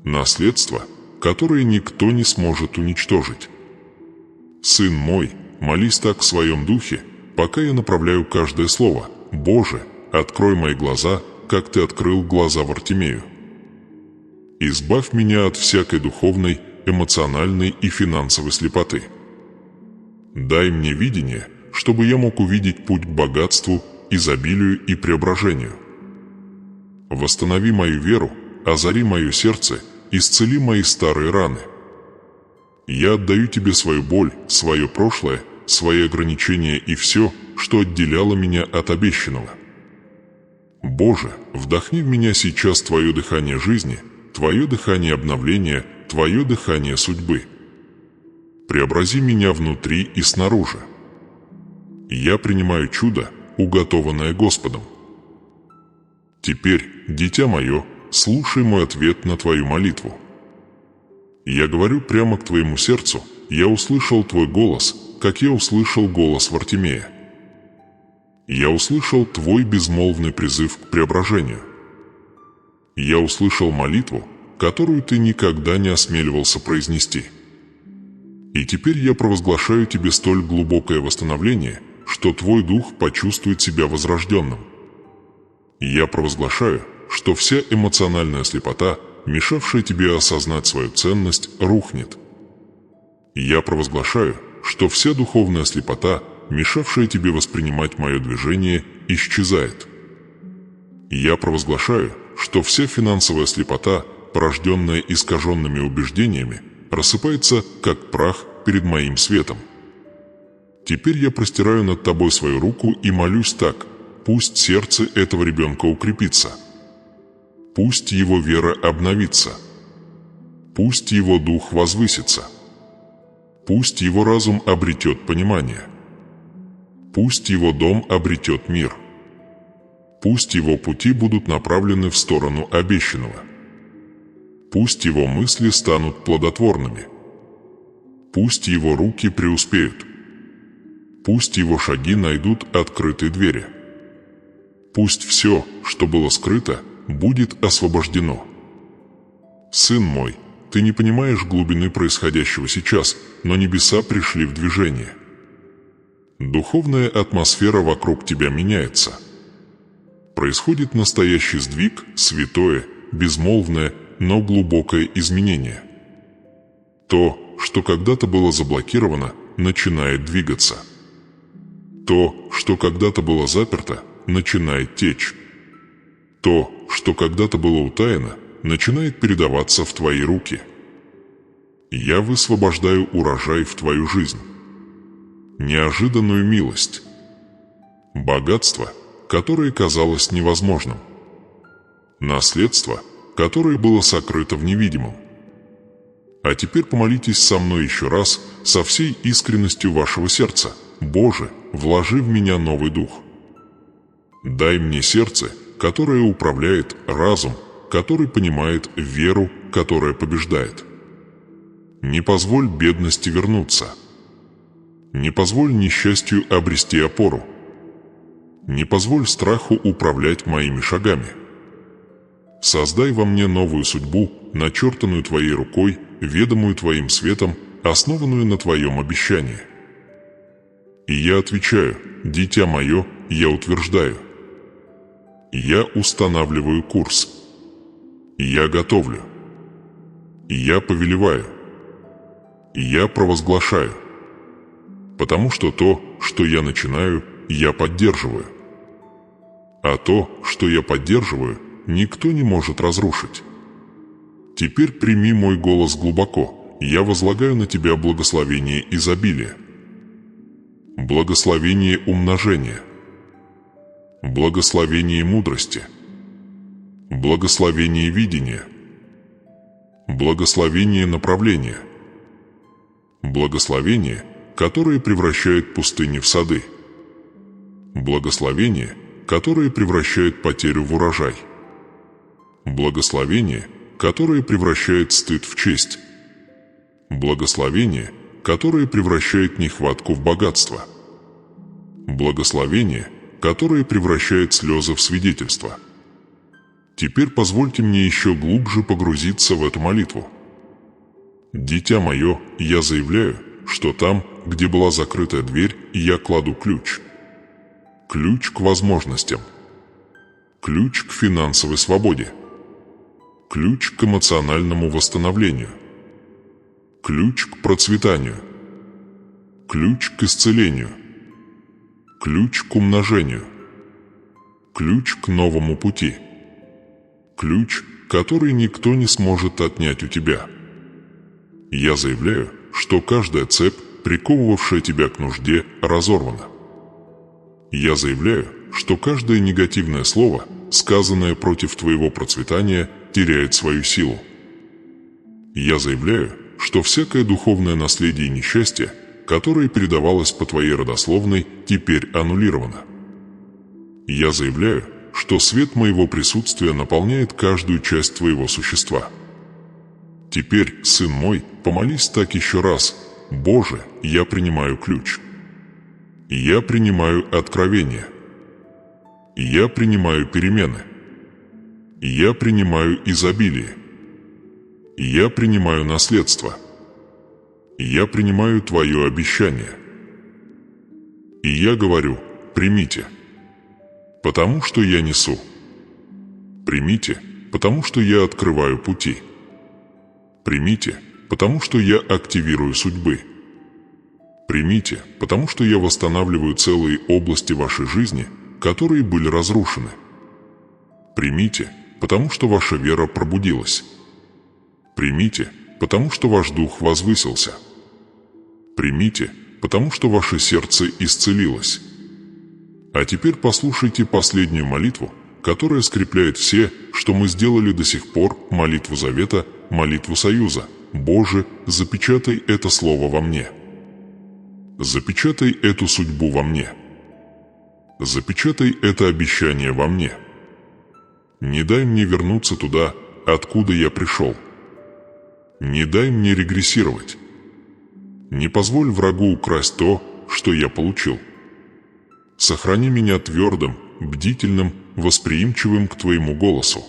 Наследство, которое никто не сможет уничтожить. Сын мой, молись так в своем духе, пока я направляю каждое слово. Боже, открой мои глаза, как ты открыл глаза Вартимею. Избавь меня от всякой духовной, эмоциональной и финансовой слепоты. Дай мне видение, чтобы я мог увидеть путь к богатству, изобилию и преображению. Восстанови мою веру, озари мое сердце, исцели мои старые раны. Я отдаю тебе свою боль, свое прошлое, свои ограничения и все, что отделяло меня от обещанного. Боже, вдохни в меня сейчас твое дыхание жизни, твое дыхание обновления, твое дыхание судьбы. Преобрази меня внутри и снаружи. Я принимаю чудо, уготованное Господом. Теперь, дитя мое, слушай мой ответ на твою молитву. Я говорю прямо к твоему сердцу, я услышал твой голос, как я услышал голос Вартимея. Я услышал твой безмолвный призыв к преображению. Я услышал молитву, которую ты никогда не осмеливался произнести. И теперь я провозглашаю тебе столь глубокое восстановление, что твой дух почувствует себя возрожденным. Я провозглашаю, что вся эмоциональная слепота, мешавшая тебе осознать свою ценность, рухнет. Я провозглашаю, что вся духовная слепота, мешавшая тебе воспринимать мое движение, исчезает. Я провозглашаю, что вся финансовая слепота, порожденная искаженными убеждениями, просыпается, как прах перед моим светом. Теперь я простираю над тобой свою руку и молюсь так: пусть сердце этого ребенка укрепится. Пусть его вера обновится. Пусть его дух возвысится. Пусть его разум обретет понимание. Пусть его дом обретет мир. Пусть его пути будут направлены в сторону обещанного. Пусть его мысли станут плодотворными. Пусть его руки преуспеют. Пусть его шаги найдут открытые двери. Пусть все, что было скрыто, будет освобождено. Сын мой, ты не понимаешь глубины происходящего сейчас, но небеса пришли в движение. Духовная атмосфера вокруг тебя меняется. Происходит настоящий сдвиг, святое, безмолвное, но глубокое изменение. То, что когда-то было заблокировано, начинает двигаться. То, что когда-то было заперто, начинает течь. То, что когда-то было утаено, начинает передаваться в твои руки. Я высвобождаю урожай в твою жизнь. Неожиданную милость. Богатство, которое казалось невозможным. Наследство, которое было сокрыто в невидимом. А теперь помолитесь со мной еще раз со всей искренностью вашего сердца. Боже, вложи в меня новый дух. Дай мне сердце, которое управляет, разум, который понимает, веру, которая побеждает. Не позволь бедности вернуться. Не позволь несчастью обрести опору. Не позволь страху управлять моими шагами. Создай во мне новую судьбу, начертанную Твоей рукой, ведомую Твоим светом, основанную на Твоем обещании. И я отвечаю: дитя мое, я утверждаю. Я устанавливаю курс. Я готовлю. Я повелеваю. Я провозглашаю. Потому что то, что я начинаю, я поддерживаю. А то, что я поддерживаю, никто не может разрушить. Теперь прими мой голос глубоко. Я возлагаю на тебя благословение изобилия. Благословение умножения. Благословение мудрости. Благословение видения. Благословение направления. Благословение, которое превращает пустыни в сады. Благословение, которое превращает потерю в урожай. Благословение, которое превращает стыд в честь. Благословение, которое превращает нехватку в богатство. Благословение, которое превращает слезы в свидетельство. Теперь позвольте мне еще глубже погрузиться в эту молитву. Дитя мое, я заявляю, что там, где была закрытая дверь, я кладу ключ. Ключ к возможностям. Ключ к финансовой свободе. Ключ к эмоциональному восстановлению. Ключ к процветанию. Ключ к исцелению. Ключ к умножению. Ключ к новому пути. Ключ, который никто не сможет отнять у тебя. Я заявляю, что каждая цепь, приковывавшая тебя к нужде, разорвана. Я заявляю, что каждое негативное слово, сказанное против твоего процветания, теряет свою силу. Я заявляю, что всякое духовное наследие и несчастье, которое передавалось по твоей родословной, теперь аннулировано. Я заявляю, что свет моего присутствия наполняет каждую часть твоего существа. Теперь, сын мой, помолись так еще раз: Боже, я принимаю ключ. Я принимаю откровение. Я принимаю перемены. Я принимаю изобилие. Я принимаю наследство. Я принимаю Твое обещание. И я говорю: примите. Потому что я несу. Примите, потому что я открываю пути. Примите, потому что я активирую судьбы. Примите, потому что я восстанавливаю целые области вашей жизни, которые были разрушены. Примите, потому что ваша вера пробудилась. Примите, потому что ваш дух возвысился. Примите, потому что ваше сердце исцелилось. А теперь послушайте последнюю молитву, которая скрепляет все, что мы сделали до сих пор, молитву Завета, молитву Союза. Боже, запечатай это слово во мне. Запечатай эту судьбу во мне. Запечатай это обещание во мне. Не дай мне вернуться туда, откуда я пришел. Не дай мне регрессировать. Не позволь врагу украсть то, что я получил. Сохрани меня твердым, бдительным, восприимчивым к Твоему голосу.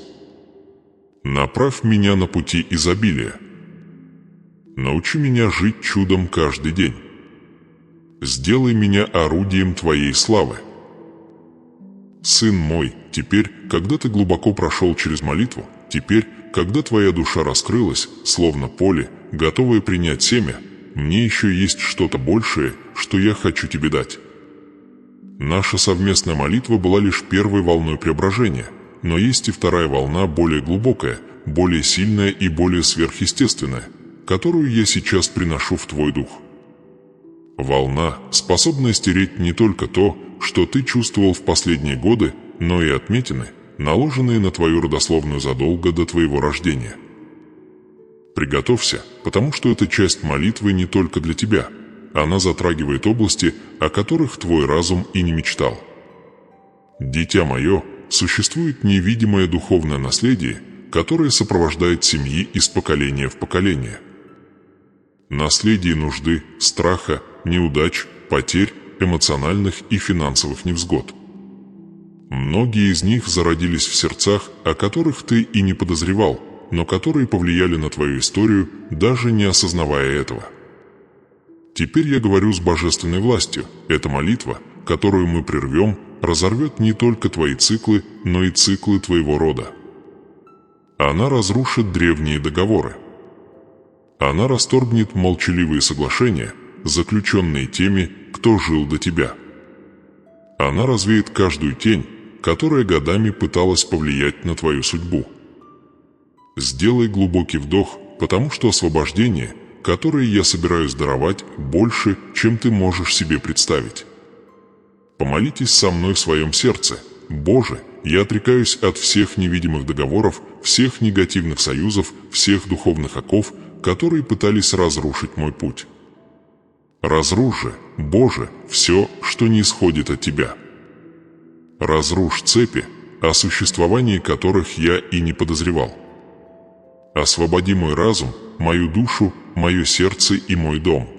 Направь меня на пути изобилия. Научи меня жить чудом каждый день. Сделай меня орудием Твоей славы. Сын мой, теперь, когда ты глубоко прошел через молитву, теперь, когда твоя душа раскрылась, словно поле, готовое принять семя, мне еще есть что-то большее, что я хочу тебе дать. Наша совместная молитва была лишь первой волной преображения, но есть и вторая волна, более глубокая, более сильная и более сверхъестественная, которую я сейчас приношу в твой дух. Волна, способная стереть не только то, что ты чувствовал в последние годы, но и отметины, наложенные на твою родословную задолго до твоего рождения. Приготовься, потому что эта часть молитвы не только для тебя. Она затрагивает области, о которых твой разум и не мечтал. Дитя мое, существует невидимое духовное наследие, которое сопровождает семьи из поколения в поколение. Наследие нужды, страха, неудач, потерь, эмоциональных и финансовых невзгод. Многие из них зародились в сердцах, о которых ты и не подозревал, но которые повлияли на твою историю, даже не осознавая этого. Теперь я говорю с божественной властью. Эта молитва, которую мы прервем, разорвет не только твои циклы, но и циклы твоего рода. Она разрушит древние договоры. Она расторгнет молчаливые соглашения, заключенные теми, кто жил до тебя. Она развеет каждую тень, которая годами пыталась повлиять на твою судьбу. Сделай глубокий вдох, потому что освобождение, которое я собираюсь даровать, больше, чем ты можешь себе представить. Помолитесь со мной в своем сердце. Боже, я отрекаюсь от всех невидимых договоров, всех негативных союзов, всех духовных оков, которые пытались разрушить мой путь. Разрушь же, Боже, все, что не исходит от Тебя. Разрушь цепи, о существовании которых я и не подозревал. Освободи мой разум, мою душу, мое сердце и мой дом.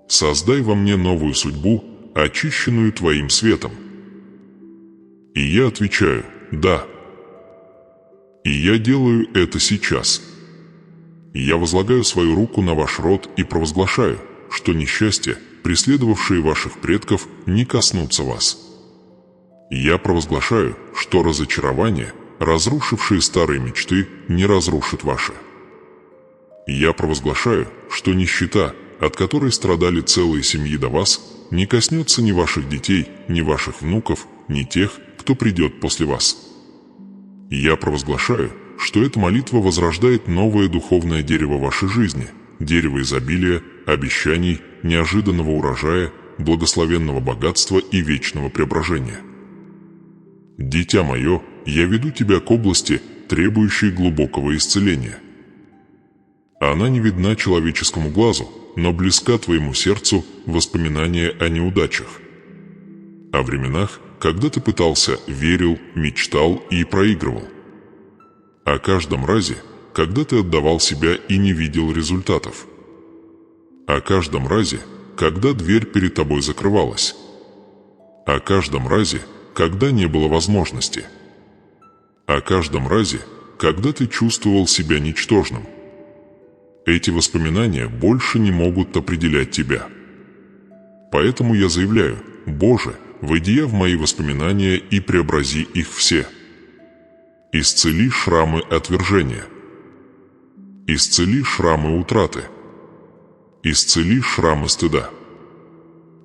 Создай во мне новую судьбу, очищенную Твоим светом. И я отвечаю «Да». И я делаю это сейчас. И я возлагаю свою руку на ваш род и провозглашаю, что несчастья, преследовавшие ваших предков, не коснутся вас. И я провозглашаю, что разочарование, разрушившие старые мечты, не разрушит ваши. И я провозглашаю, что нищета, от которой страдали целые семьи до вас, не коснется ни ваших детей, ни ваших внуков, ни тех, кто придет после вас. И я провозглашаю, что эта молитва возрождает новое духовное дерево вашей жизни, дерево изобилия, обещаний, неожиданного урожая, благословенного богатства и вечного преображения. Дитя мое, я веду тебя к области, требующей глубокого исцеления. Она не видна человеческому глазу, но близка твоему сердцу воспоминания о неудачах. О временах, когда ты пытался, верил, мечтал и проигрывал. О каждом разе, когда ты отдавал себя и не видел результатов. О каждом разе, когда дверь перед тобой закрывалась. О каждом разе, когда не было возможности. О каждом разе, когда ты чувствовал себя ничтожным. Эти воспоминания больше не могут определять тебя. Поэтому я заявляю: Боже, войди в мои воспоминания и преобрази их все. Исцели шрамы отвержения. Исцели шрамы утраты. Исцели шрамы стыда.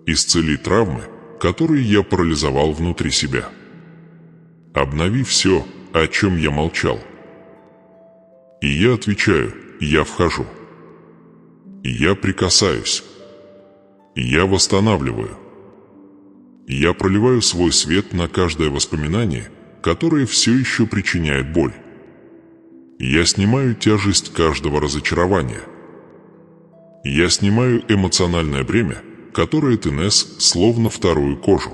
Исцели травмы, которые я парализовал внутри себя. Обнови все, о чем я молчал. И я отвечаю, я вхожу. И я прикасаюсь. И я восстанавливаю. И я проливаю свой свет на каждое воспоминание, которое все еще причиняет боль. И я снимаю тяжесть каждого разочарования. И я снимаю эмоциональное бремя, которое ты нес словно вторую кожу.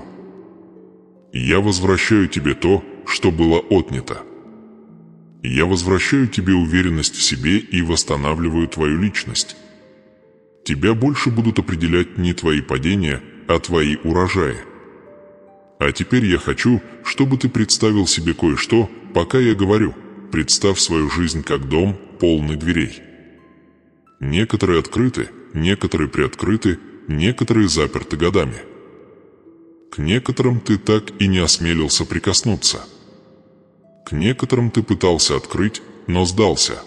И я возвращаю тебе то, что было отнято. И я возвращаю тебе уверенность в себе и восстанавливаю твою личность. Тебя больше будут определять не твои падения, а твои урожаи. А теперь я хочу, чтобы ты представил себе кое-что, пока я говорю. Представь свою жизнь как дом, полный дверей. Некоторые открыты, некоторые приоткрыты, некоторые заперты годами. К некоторым ты так и не осмелился прикоснуться. К некоторым ты пытался открыть, но сдался.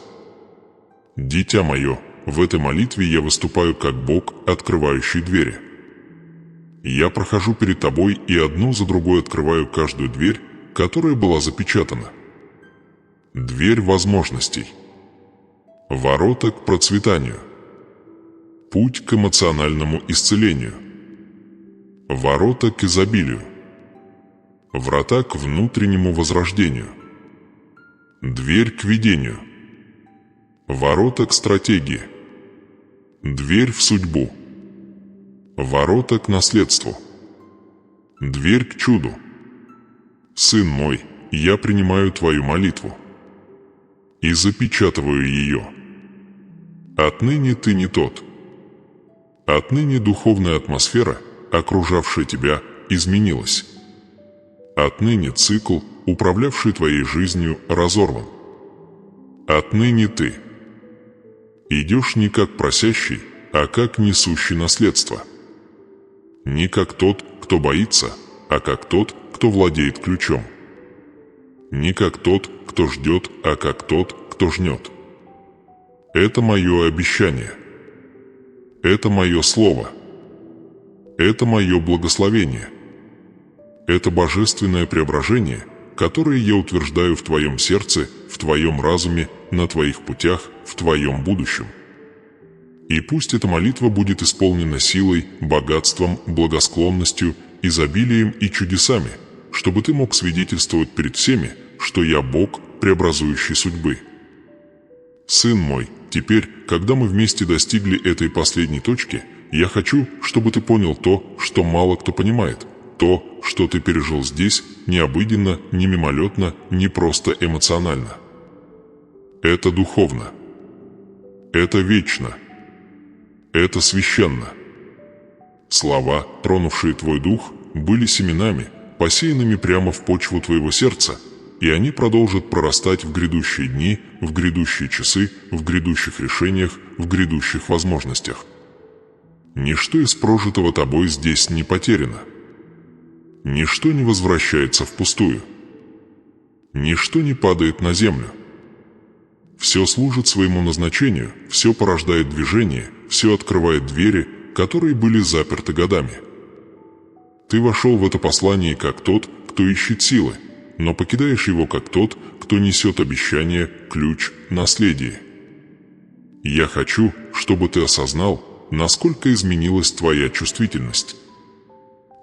Дитя мое, в этой молитве я выступаю как Бог, открывающий двери. Я прохожу перед тобой и одну за другой открываю каждую дверь, которая была запечатана. Дверь возможностей. Ворота к процветанию. Путь к эмоциональному исцелению. Ворота к изобилию. Врата к внутреннему возрождению. Дверь к видению. Ворота к стратегии. Дверь в судьбу. Ворота к наследству. Дверь к чуду. Сын мой, я принимаю твою молитву и запечатываю ее. Отныне ты не тот. Отныне духовная атмосфера, окружавшая тебя, изменилась. Отныне цикл, управлявший твоей жизнью, разорван. Отныне ты идешь не как просящий, а как несущий наследство. Не как тот, кто боится, а как тот, кто владеет ключом. Не как тот, кто ждет, а как тот, кто жнет. Это мое обещание. Это мое слово. Это мое благословение. Это божественное преображение, которое я утверждаю в твоем сердце, в твоем разуме, на твоих путях, в твоем будущем. И пусть эта молитва будет исполнена силой, богатством, благосклонностью, изобилием и чудесами, чтобы ты мог свидетельствовать перед всеми, что я Бог, преобразующий судьбы. Сын мой, теперь, когда мы вместе достигли этой последней точки, я хочу, чтобы ты понял то, что мало кто понимает, то, что ты пережил здесь, не обыденно, не мимолетно, не просто эмоционально. Это духовно. Это вечно. Это священно. Слова, тронувшие твой дух, были семенами, посеянными прямо в почву твоего сердца, и они продолжат прорастать в грядущие дни, в грядущие часы, в грядущих решениях, в грядущих возможностях. Ничто из прожитого тобой здесь не потеряно. Ничто не возвращается впустую. Ничто не падает на землю. Все служит своему назначению, все порождает движение, все открывает двери, которые были заперты годами. Ты вошел в это послание как тот, кто ищет силы, но покидаешь его как тот, кто несет обещание, ключ, наследие. Я хочу, чтобы ты осознал, насколько изменилась твоя чувствительность.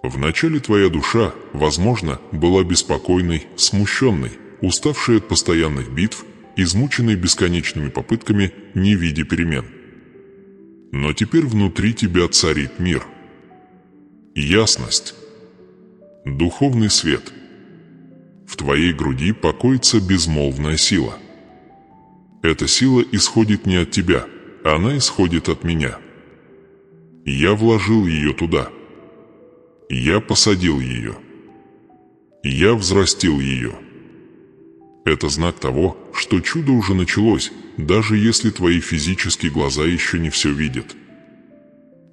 Вначале твоя душа, возможно, была беспокойной, смущенной, уставшей от постоянных битв, измученной бесконечными попытками, не видя перемен. Но теперь внутри тебя царит мир. Ясность. Духовный свет. В твоей груди покоится безмолвная сила. Эта сила исходит не от тебя, она исходит от меня. Я вложил ее туда. Я посадил ее. Я взрастил ее. Это знак того, что чудо уже началось, даже если твои физические глаза еще не все видят.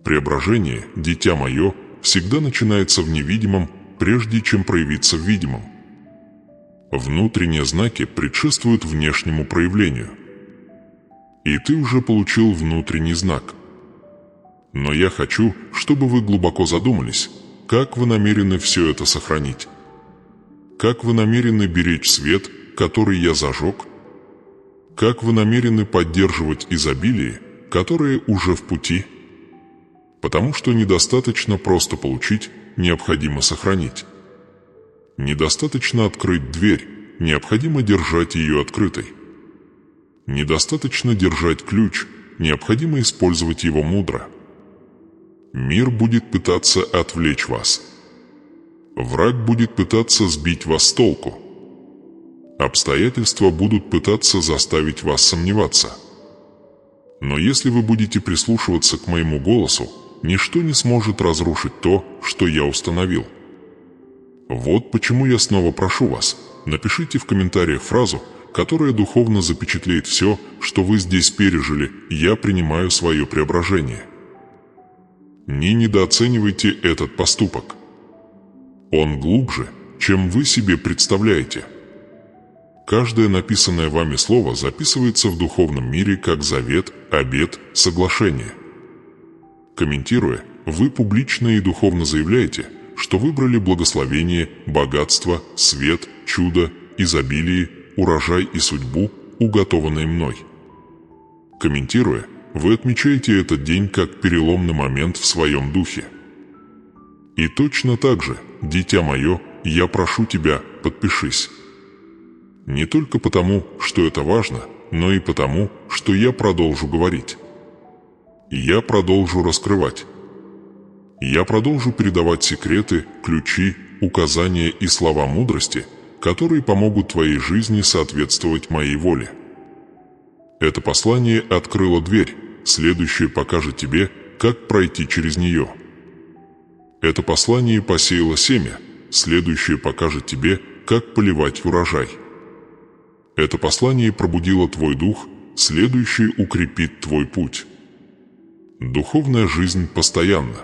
Преображение, дитя мое, всегда начинается в невидимом, прежде чем проявиться в видимом. Внутренние знаки предшествуют внешнему проявлению. И ты уже получил внутренний знак. Но я хочу, чтобы вы глубоко задумались, как вы намерены все это сохранить. Как вы намерены беречь свет, который я зажег? Как вы намерены поддерживать изобилие, которое уже в пути? Потому что недостаточно просто получить, необходимо сохранить. Недостаточно открыть дверь, необходимо держать ее открытой. Недостаточно держать ключ, необходимо использовать его мудро. Мир будет пытаться отвлечь вас. Враг будет пытаться сбить вас с толку. Обстоятельства будут пытаться заставить вас сомневаться. Но если вы будете прислушиваться к моему голосу, ничто не сможет разрушить то, что я установил. Вот почему я снова прошу вас, напишите в комментариях фразу, которая духовно запечатлеет все, что вы здесь пережили, «Я принимаю свое преображение». Не недооценивайте этот поступок. Он глубже, чем вы себе представляете. Каждое написанное вами слово записывается в духовном мире как завет, обет, соглашение. Комментируя, вы публично и духовно заявляете, что выбрали благословение, богатство, свет, чудо, изобилие, урожай и судьбу, уготованные мной. Комментируя, вы отмечаете этот день как переломный момент в своем духе. И точно так же, дитя мое, я прошу тебя, подпишись. Не только потому, что это важно, но и потому, что я продолжу говорить. Я продолжу раскрывать. Я продолжу передавать секреты, ключи, указания и слова мудрости, которые помогут твоей жизни соответствовать моей воле. Это послание открыло дверь, следующее покажет тебе, как пройти через нее. Это послание посеяло семя, следующее покажет тебе, как поливать урожай. Это послание пробудило твой дух, следующее укрепит твой путь. Духовная жизнь постоянна.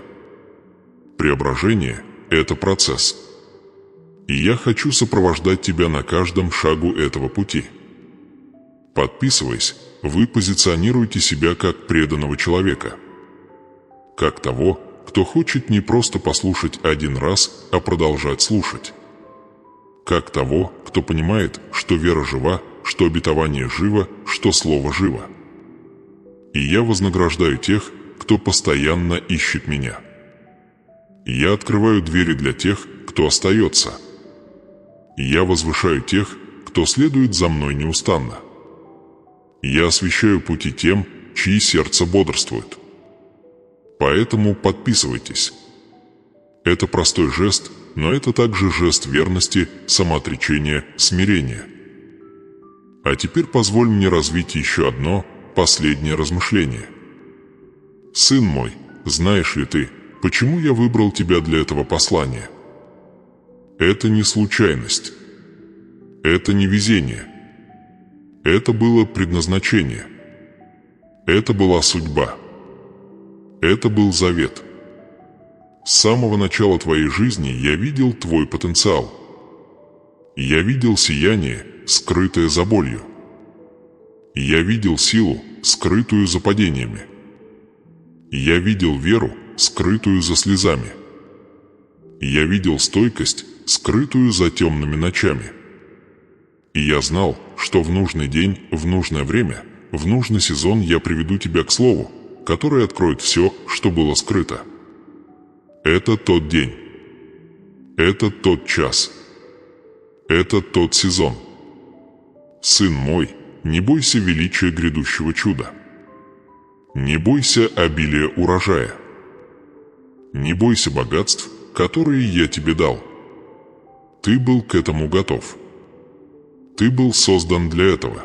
Преображение – это процесс. И я хочу сопровождать тебя на каждом шагу этого пути. Подписываясь, вы позиционируете себя как преданного человека. Как того, кто хочет не просто послушать один раз, а продолжать слушать. Как того, кто понимает, что вера жива, что обетование живо, что слово живо. И я вознаграждаю тех, кто постоянно ищет меня. Я открываю двери для тех, кто остается. Я возвышаю тех, кто следует за мной неустанно. Я освещаю пути тем, чьи сердца бодрствуют. Поэтому подписывайтесь. Это простой жест, но это также жест верности, самоотречения, смирения. А теперь позволь мне развить еще одно, последнее размышление. Сын мой, знаешь ли ты, почему я выбрал тебя для этого послания? Это не случайность. Это не везение. Это было предназначение. Это была судьба. Это был завет. С самого начала твоей жизни я видел твой потенциал. Я видел сияние, скрытое за болью. Я видел силу, скрытую за падениями. Я видел веру, скрытую за слезами. Я видел стойкость, скрытую за темными ночами. И я знал, что в нужный день, в нужное время, в нужный сезон я приведу тебя к слову, которое откроет все, что было скрыто. Это тот день. Это тот час. Это тот сезон. Сын мой, не бойся величия грядущего чуда. Не бойся обилия урожая. Не бойся богатств, которые я тебе дал. Ты был к этому готов. Ты был создан для этого.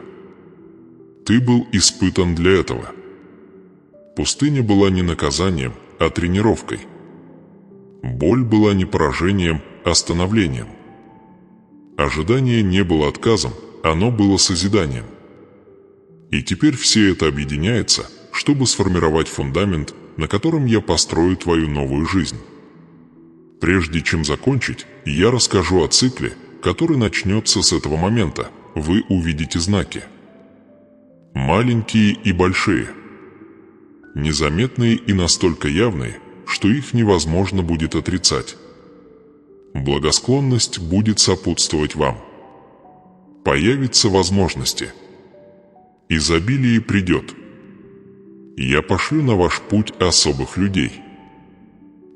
Ты был испытан для этого. Пустыня была не наказанием, а тренировкой. Боль была не поражением, а становлением. Ожидание не было отказом, оно было созиданием. И теперь все это объединяется, чтобы сформировать фундамент, на котором я построю твою новую жизнь. Прежде чем закончить, я расскажу о цикле, который начнется с этого момента. Вы увидите знаки. Маленькие и большие. Незаметные и настолько явные, что их невозможно будет отрицать. Благосклонность будет сопутствовать вам. Появятся возможности. Изобилие придет. Я пошлю на ваш путь особых людей.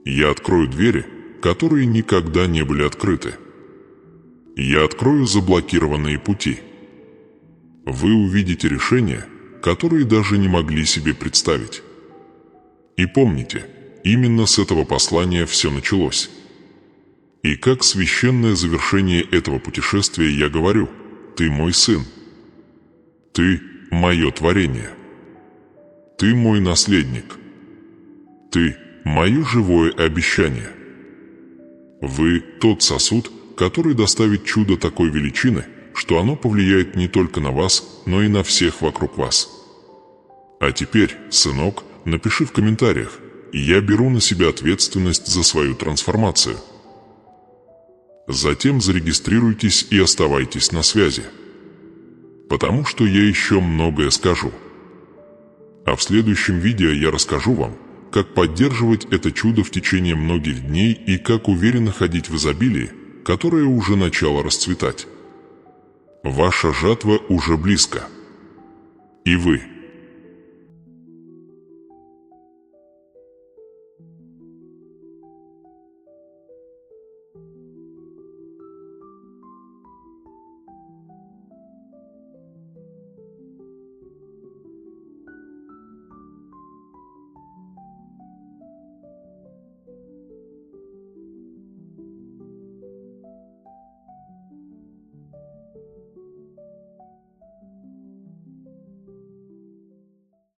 Я открою двери, которые никогда не были открыты. Я открою заблокированные пути. Вы увидите решения, которые даже не могли себе представить. И помните, именно с этого послания все началось. И как священное завершение этого путешествия я говорю: «Ты мой сын. Ты мое творение. Ты мой наследник. Ты мое живое обещание. Вы тот сосуд, который доставит чудо такой величины, что оно повлияет не только на вас, но и на всех вокруг вас. А теперь, сынок, напиши в комментариях: я беру на себя ответственность за свою трансформацию». Затем зарегистрируйтесь и оставайтесь на связи. Потому что я еще многое скажу. А в следующем видео я расскажу вам, как поддерживать это чудо в течение многих дней и как уверенно ходить в изобилии, которое уже начало расцветать. Ваша жатва уже близко. И вы